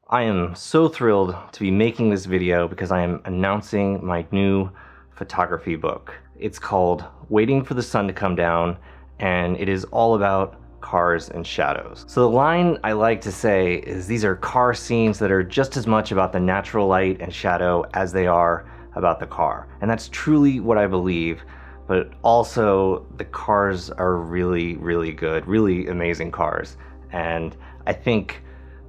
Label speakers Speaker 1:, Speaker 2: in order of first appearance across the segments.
Speaker 1: I am so thrilled to be making this video because I am announcing my new photography book. It's called Waiting for the Sun to Come Down, and it is all about cars and shadows. So the line I like to say is these are car scenes that are just as much about the natural light and shadow as they are about the car. And that's truly what I believe, but also the cars are really, really good, really amazing cars. And I think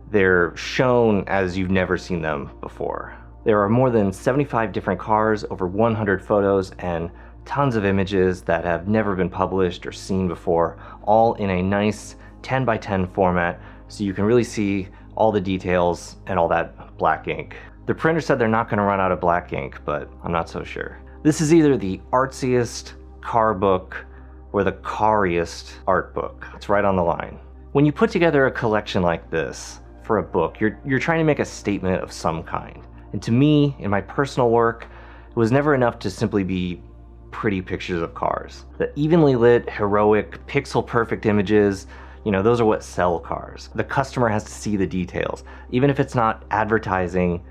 Speaker 1: they're shown as you've never seen them before. There are more than 75 different cars, over 100 photos, and tons of images that have never been published or seen before, all in a nice 10 by 10 format, so you can really see all the details and all that black ink. The printer said they're not going to run out of black ink, but I'm not so sure. This is either the artsiest car book or the cariest art book. It's right on the line. When you put together a collection like this for a book, you're trying to make a statement of some kind. And to me, in my personal work, it was never enough to simply be pretty pictures of cars. The evenly lit, heroic, pixel-perfect images, those are what sell cars. The customer has to see the details. Even if it's not advertising,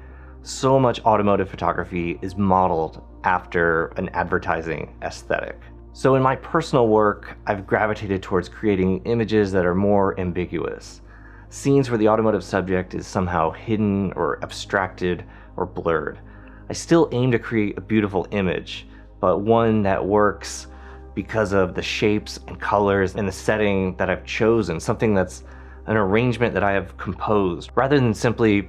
Speaker 1: so much automotive photography is modeled after an advertising aesthetic. So in my personal work, I've gravitated towards creating images that are more ambiguous. Scenes where the automotive subject is somehow hidden or abstracted or blurred. I still aim to create a beautiful image, but one that works because of the shapes and colors and the setting that I've chosen, something that's an arrangement that I have composed, rather than simply,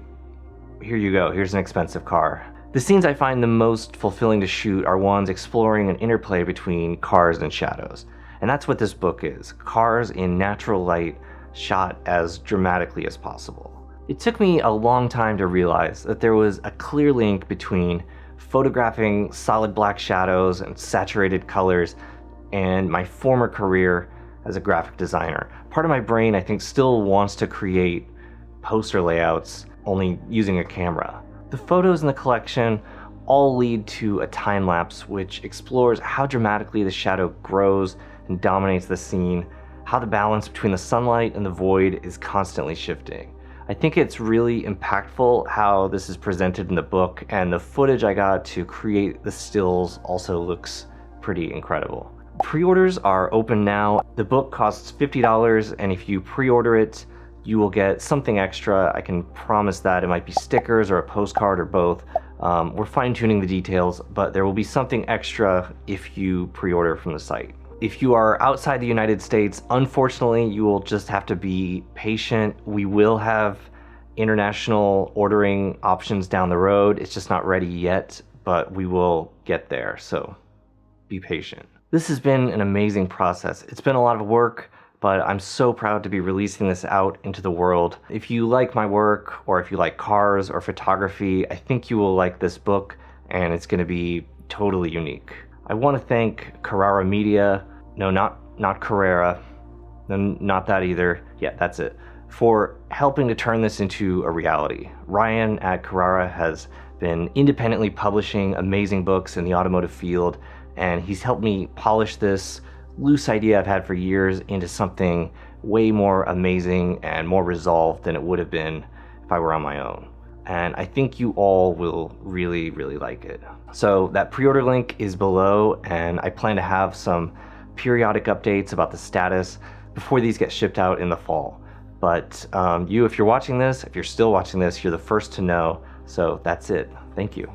Speaker 1: here you go, here's an expensive car. The scenes I find the most fulfilling to shoot are ones exploring an interplay between cars and shadows. And that's what this book is, cars in natural light, shot as dramatically as possible. It took me a long time to realize that there was a clear link between photographing solid black shadows and saturated colors and my former career as a graphic designer. Part of my brain, I think, still wants to create poster layouts only using a camera. The photos in the collection all lead to a time lapse which explores how dramatically the shadow grows and dominates the scene, how the balance between the sunlight and the void is constantly shifting. I think it's really impactful how this is presented in the book, and the footage I got to create the stills also looks pretty incredible. Pre-orders are open now. The book costs $50, and if you pre-order it, you will get something extra. I can promise that. It might be stickers or a postcard or both. We're fine-tuning the details, but there will be something extra if you pre-order from the site. If you are outside the United States, unfortunately, you will just have to be patient. We will have international ordering options down the road. It's just not ready yet, but we will get there, so be patient. This has been an amazing process. It's been a lot of work, but I'm so proud to be releasing this out into the world. If you like my work, or if you like cars or photography, I think you will like this book, and it's going to be totally unique. I want to thank Carrara Media, no, not Carrera, no, not that either, yeah, that's it, for helping to turn this into a reality. Ryan at Carrara has been independently publishing amazing books in the automotive field, and he's helped me polish this loose idea I've had for years into something way more amazing and more resolved than it would have been if I were on my own. And I think you all will really, really like it. So that pre-order link is below, and I plan to have some periodic updates about the status before these get shipped out in the fall. But if you're watching this, if you're still watching this, you're the first to know. So that's it. Thank you.